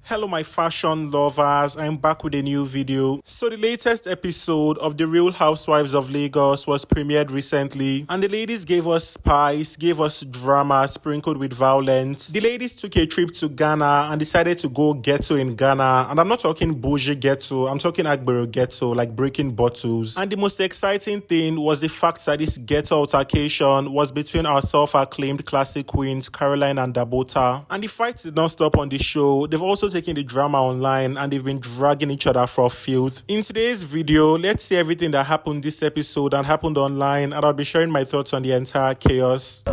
Hello my fashion lovers, I'm back with a new video. So the latest episode of the Real Housewives of Lagos was premiered recently and the ladies gave us spice, gave us drama sprinkled with violence. The ladies took a trip to Ghana and decided to go ghetto in Ghana, and I'm not talking bougie ghetto, I'm talking Agbero ghetto, like breaking bottles. And the most exciting thing was the fact that this ghetto altercation was between our self-acclaimed classic queens Carolyn and Dabota. And the fight did not stop on the show. They've also taking the drama online and they've been dragging each other for filth. In today's video, let's see everything that happened this episode and happened online, and I'll be sharing my thoughts on the entire chaos.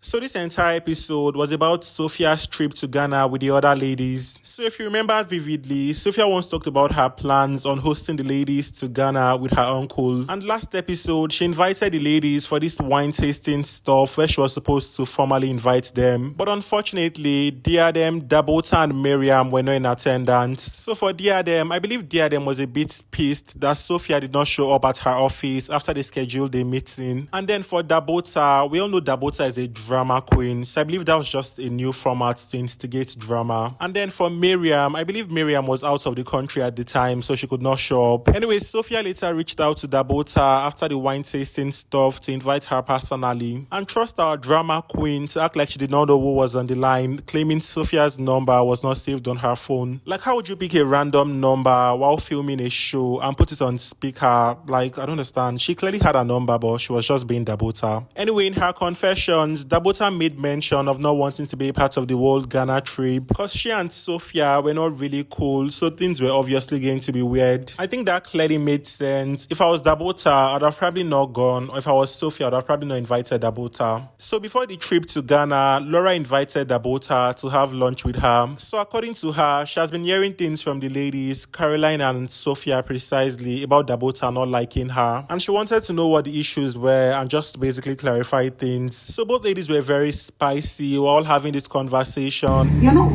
So this entire episode was about Sophia's trip to Ghana with the other ladies. So if you remember vividly, Sophia once talked about her plans on hosting the ladies to Ghana with her uncle. And last episode, she invited the ladies for this wine tasting stuff where she was supposed to formally invite them. But unfortunately, Diadem, Dabota and Miriam were not in attendance. So for Diadem, I believe Diadem was a bit pissed that Sophia did not show up at her office after they scheduled a meeting. And then for Dabota, we all know Dabota is a drama queen, so I believe that was just a new format to instigate drama. And then for Miriam, I believe Miriam was out of the country at the time, so she could not show up. Anyway, Sophia later reached out to Dabota after the wine tasting stuff to invite her personally, and trust our drama queen to act like she did not know who was on the line, claiming Sophia's number was not saved on her phone. Like, how would you pick a random number while filming a show and put it on speaker? Like, I don't understand. She clearly had a number, but she was just being Dabota. Anyway, in her confessions, Dabota made mention of not wanting to be a part of the whole Ghana trip because she and Sophia were not really cool, so things were obviously going to be weird. I think that clearly made sense. If I was Dabota, I'd have probably not gone, or if I was Sophia, I'd have probably not invited Dabota. So before the trip to Ghana, Laura invited Dabota to have lunch with her. So according to her, she has been hearing things from the ladies, Caroline and Sophia precisely, about Dabota not liking her, and she wanted to know what the issues were and just basically clarify things. So both ladies were very spicy. We're all having this conversation. You're not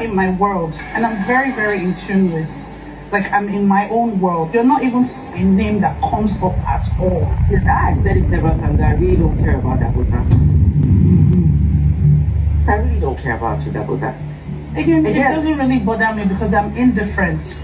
in my world, and I'm very, very in tune with, like, I'm in my own world. You're not even a name that comes up at all. I said it's never time that I really don't care about Dabota. I really don't care about you, Dabota. Again, it doesn't really bother me because I'm indifferent.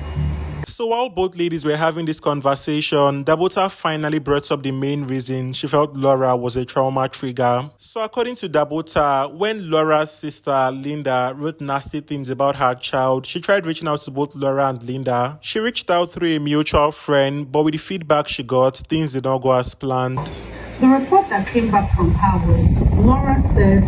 So while both ladies were having this conversation, Dabota finally brought up the main reason she felt Laura was a trauma trigger. So according to Dabota, when Laura's sister Linda wrote nasty things about her child, she tried reaching out to both Laura and Linda. She reached out through a mutual friend, but with the feedback she got, things did not go as planned. The report that came back from her was, Laura said,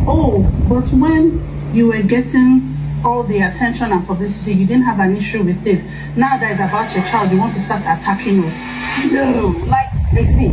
oh, but when you were getting all the attention and publicity, you didn't have an issue with this. Now that it's about your child, you want to start attacking us. No, like, see.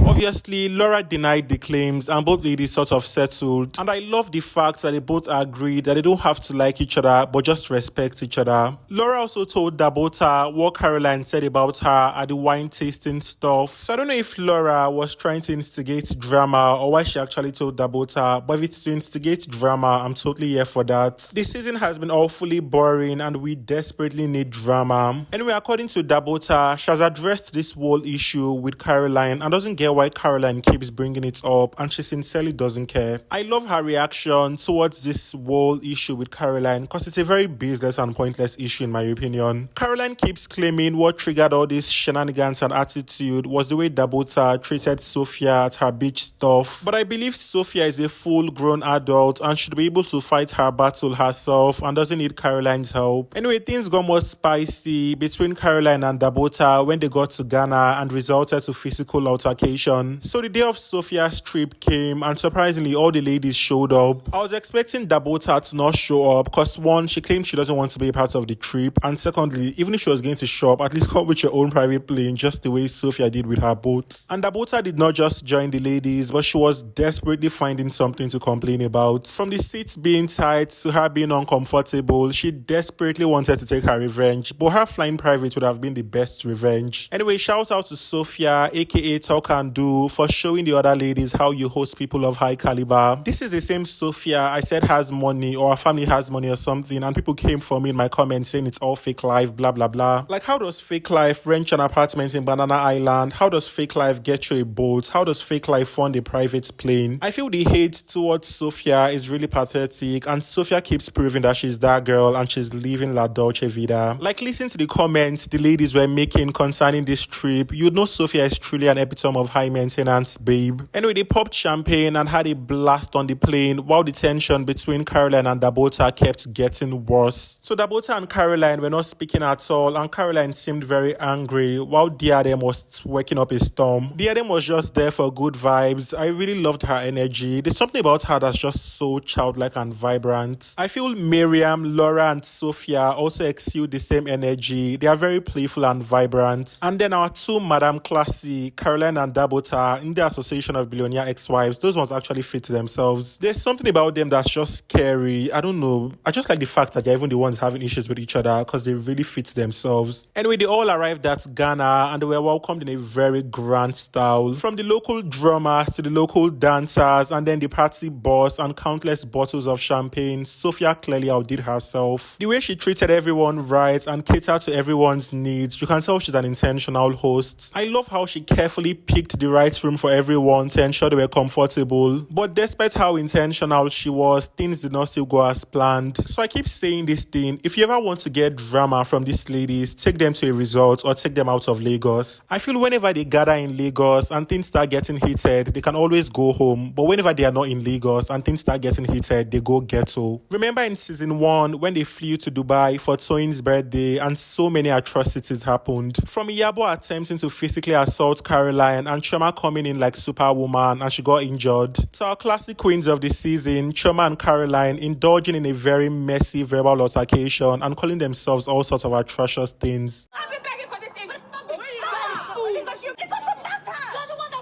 Obviously, Laura denied the claims and both ladies sort of settled. And I love the fact that they both agreed that they don't have to like each other, but just respect each other. Laura also told Dabota what Caroline said about her at the wine tasting stuff. So I don't know if Laura was trying to instigate drama or why she actually told Dabota, but if it's to instigate drama, I'm totally here for that. This season has been awfully boring and we desperately need drama. Anyway, according to Dabota, she has addressed this whole issue with Caroline and doesn't get why Caroline keeps bringing it up, and she sincerely doesn't care. I love her reaction towards this whole issue with Caroline because it's a very baseless and pointless issue in my opinion. Caroline keeps claiming what triggered all this shenanigans and attitude was the way Dabota treated Sophia at her beach stuff, but I believe Sophia is a full-grown adult and should be able to fight her battle herself and doesn't need Caroline's help. Anyway, things got more spicy between Caroline and Dabota when they got to Ghana and resulted to physical altercation. So the day of Sophia's trip came and surprisingly all the ladies showed up. I was expecting Dabota to not show up because one, she claimed she doesn't want to be a part of the trip, and secondly, even if she was going to show up, at least come with your own private plane just the way Sophia did with her boat. And Dabota did not just join the ladies, but she was desperately finding something to complain about. From the seats being tight to her being uncomfortable, she desperately wanted to take her revenge, but her flying private would have been the best revenge. Anyway, shout out to Sophia, aka Talk and Do, for showing the other ladies how you host people of high caliber. This is the same Sophia I said has money, or her family has money or something, and people came for me in my comments saying it's all fake life, blah blah blah. Like, how does fake life rent an apartment in Banana Island? How does fake life get you a boat? How does fake life fund a private plane? I feel the hate towards Sophia is really pathetic, and Sophia keeps proving that she's that girl and she's living La Dolce Vida. Like, listen to the comments the ladies were making concerning this trip. You'd know Sophia is truly an epitome of high maintenance, babe. Anyway, they popped champagne and had a blast on the plane while the tension between Carolyn and Dabota kept getting worse. So Dabota and Carolyn were not speaking at all, and Carolyn seemed very angry while Diadem was working up a storm. Diadem was just there for good vibes. I really loved her energy. There's something about her that's just so childlike and vibrant. I feel Miriam, Laura, and Sophia also exude the same energy. They are very playful and vibrant. And then our two Madame Classy, Carolyn and Dabota, in the Association of Billionaire Ex-Wives, those ones actually fit themselves. There's something about them that's just scary. I don't know. I just like the fact that they're even the ones having issues with each other because they really fit themselves. Anyway, they all arrived at Ghana and they were welcomed in a very grand style. From the local drummers to the local dancers and then the party boss and countless bottles of champagne, Sophia clearly outdid herself. The way she treated everyone right and catered to everyone's needs, you can tell she's an intentional host. I love how she carefully picked the right room for everyone to ensure they were comfortable. But despite how intentional she was, things did not still go as planned. So I keep saying this thing: if you ever want to get drama from these ladies, take them to a resort or take them out of Lagos. I feel whenever they gather in Lagos and things start getting heated, they can always go home. But whenever they are not in Lagos and things start getting heated, they go ghetto. Remember in season 1 when they flew to Dubai for Toyin's birthday and so many atrocities happened? From Iyabo attempting to physically assault Caroline and Chioma coming in like Superwoman and she got injured, to our classic queens of the season, Chioma and Caroline indulging in a very messy verbal altercation and calling themselves all sorts of atrocious things. I've been begging for this thing. Because you, it doesn't matter.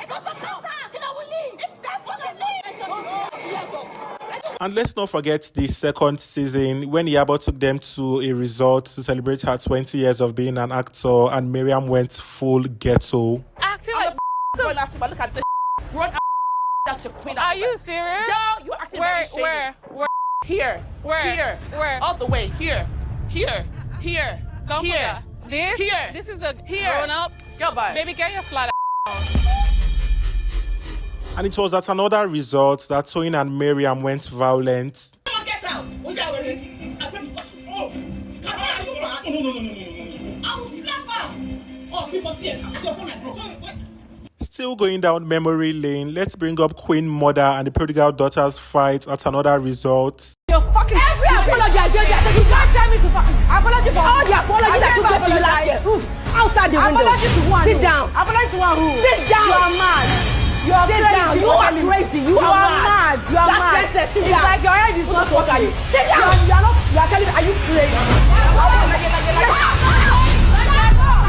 It doesn't matter. You know, we leave. If that's what we leave. And let's not forget the second season when Iyabo took them to a resort to celebrate her 20 years of being an actor and Miriam went full ghetto. Acting like Look at this. Run that's your queen. Are you serious? Girl, you acting very shady. Where? Here. Where? Here. Where? All the way. Here. Here. Here. Come here. This? Here. This is a Here. grown up. Go by. Baby, get your flat And it was at another resort that Toyin and Miriam went violent. Get out. Oh, I will slap her. Oh, people here. Your phone like broke. Still going down memory lane, let's bring up Queen Mother and the prodigal daughter's fight at another resort. You're fucking every apology I gave you. You can't tell me to apology for all the apologies that you gave for your last year. Outside the window. Apology to one. Sit down. Apology to one who? Sit down. You are mad. You are crazy. You are crazy. You are mad. You are mad. It's like your head is not working. Sit down. You are not. You are telling me, are you crazy?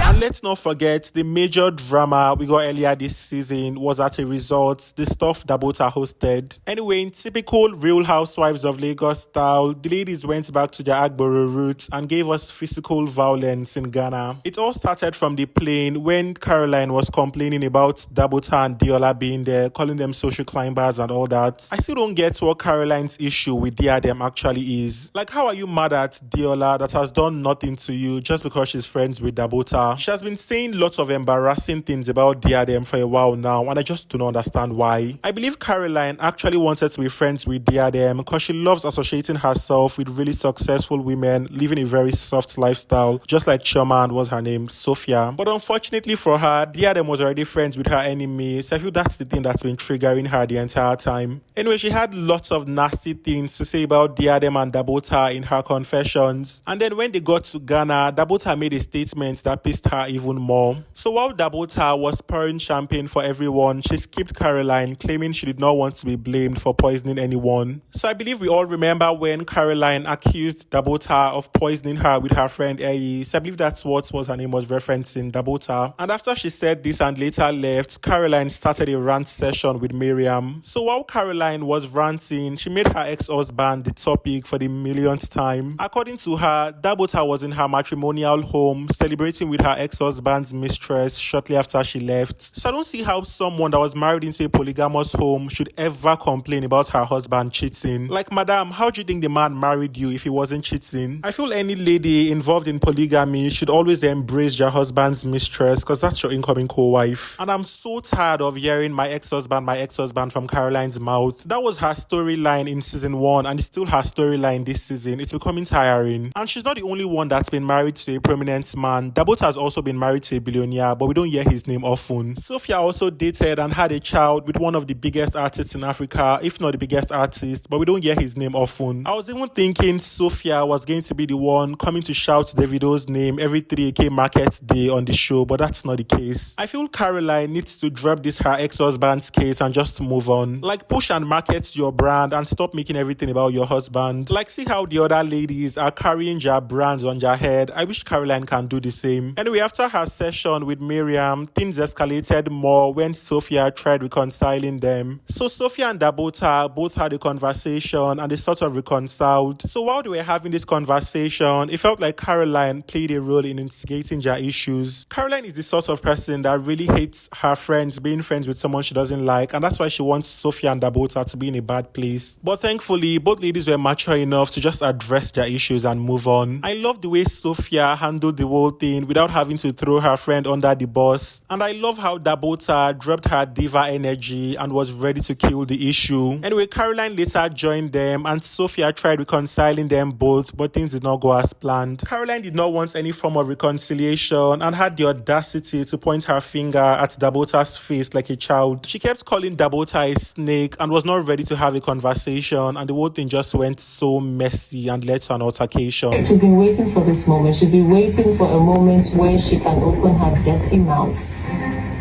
And let's not forget the major drama we got earlier this season was at a resort, the stuff Dabota hosted. Anyway, in typical Real Housewives of Lagos style, the ladies went back to their Agboro roots and gave us physical violence in Ghana. It all started from the plane when Caroline was complaining about Dabota and Diola being there, calling them social climbers and all that. I still don't get what Caroline's issue with Diadem actually is. Like, how are you mad at Diola that has done nothing to you just because she's friends with Dabota? She has been saying lots of embarrassing things about Diadem for a while now, and I just do not understand why. I believe Caroline actually wanted to be friends with Diadem because she loves associating herself with really successful women living a very soft lifestyle, just like Chioma and what's her name, Sophia. But unfortunately for her, Diadem was already friends with her enemy, so I feel that's the thing that's been triggering her the entire time. Anyway, she had lots of nasty things to say about Diadem and Dabota in her confessions, and then when they got to Ghana, Dabota made a statement that pissed her even more. So while Dabota was pouring champagne for everyone, she skipped Caroline, claiming she did not want to be blamed for poisoning anyone. So I believe we all remember when Caroline accused Dabota of poisoning her with her friend Eyi. So I believe that's what was her name was referencing, Dabota. And after she said this and later left, Caroline started a rant session with Miriam. So while Caroline was ranting, she made her ex-husband the topic for the millionth time. According to her, Dabota was in her matrimonial home celebrating with her ex ex-husband's mistress shortly after she left. So I don't see how someone that was married into a polygamous home should ever complain about her husband cheating. Like, madam, how do you think the man married you if he wasn't cheating? I feel any lady involved in polygamy should always embrace their husband's mistress, because that's your incoming co-wife. And I'm so tired of hearing my ex-husband from Caroline's mouth. That was her storyline in season 1 and it's still her storyline this season. It's becoming tiring. And she's not the only one that's been married to a prominent man. Dabota has also been married to a billionaire, but we don't hear his name often. Sophia also dated and had a child with one of the biggest artists in Africa, if not the biggest artist, but we don't hear his name often. I was even thinking Sophia was going to be the one coming to shout Davido's name every 3AK Market Day on the show, but that's not the case. I feel Caroline needs to drop this her ex-husband's case and just move on. Like, push and market your brand and stop making everything about your husband. Like, see how the other ladies are carrying their brands on their head. I wish Caroline can do the same. Anyway, after her session with Miriam, things escalated more when Sophia tried reconciling them. So Sophia and Dabota both had a conversation and they sort of reconciled. So while they were having this conversation, it felt like Caroline played a role in instigating their issues. Caroline is the sort of person that really hates her friends being friends with someone she doesn't like, and that's why she wants Sophia and Dabota to be in a bad place. But thankfully, both ladies were mature enough to just address their issues and move on. I love the way Sophia handled the whole thing without having to throw her friend under the bus. And I love how Dabota dropped her diva energy and was ready to kill the issue. Anyway, Caroline later joined them and Sophia tried reconciling them both, but things did not go as planned. Caroline did not want any form of reconciliation and had the audacity to point her finger at Dabota's face like a child. She kept calling Dabota a snake and was not ready to have a conversation, and the whole thing just went so messy and led to an altercation. She's been waiting for this moment. She's been waiting for a moment where she can open her dirty mouth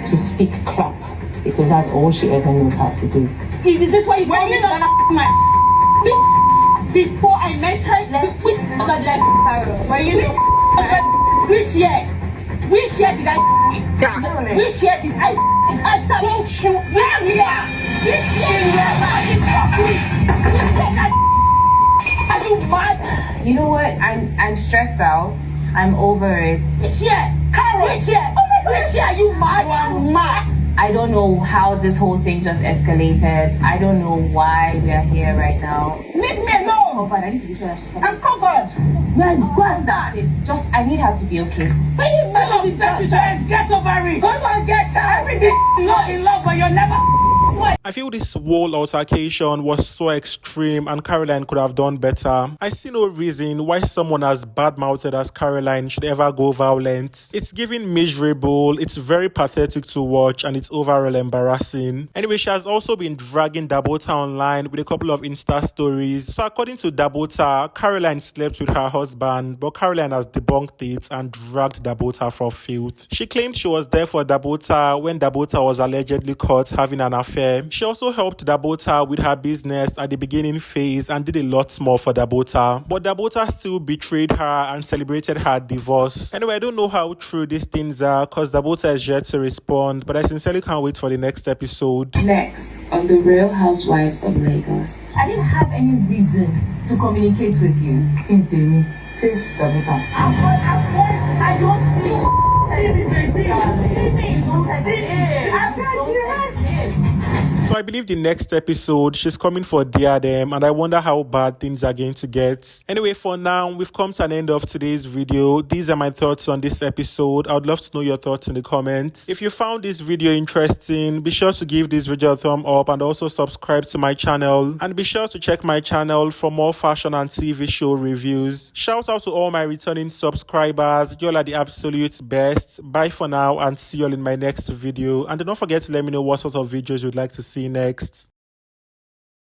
to speak crap, because that's all she ever knows how to do. Is this why you call me my before I met her? Let's Which year? Which year did I? Which year did I salute you? Are you mad? You know what? I'm stressed out. I'm over it. Which year? Which year? Oh my God! Which year? Are you mad? You are mad. I don't know how this whole thing just escalated. I don't know why we are here right now. Leave me alone. I need to be sure that she's coming. I'm covered. Just, I need her to be okay. Can you stop this? Get over it. Go and get her. Everything is not in love, but you're never. I feel this whole altercation was so extreme and Caroline could have done better. I see no reason why someone as bad-mouthed as Caroline should ever go violent. It's giving miserable, it's very pathetic to watch, and it's overall embarrassing. Anyway, she has also been dragging Dabota online with a couple of Insta stories. So according to Dabota, Caroline slept with her husband, but Caroline has debunked it and dragged Dabota for filth. She claimed she was there for Dabota when Dabota was allegedly caught having an affair. She also helped Dabota with her business at the beginning phase and did a lot more for Dabota. But Dabota still betrayed her and celebrated her divorce. Anyway, I don't know how true these things are because Dabota is yet to respond, but I sincerely can't wait for the next episode. Next, on the Real Housewives of Lagos. I didn't have any reason to communicate with you. Face Dabota. I don't see. So I believe the next episode, she's coming for Diadem, and I wonder how bad things are going to get. Anyway, for now, we've come to an end of today's video. These are my thoughts on this episode. I would love to know your thoughts in the comments. If you found this video interesting, be sure to give this video a thumb up and also subscribe to my channel. And be sure to check my channel for more fashion and TV show reviews. Shout out to all my returning subscribers. Y'all are the absolute best. Bye for now and see y'all in my next video. And don't forget to let me know what sort of videos you'd like to see next.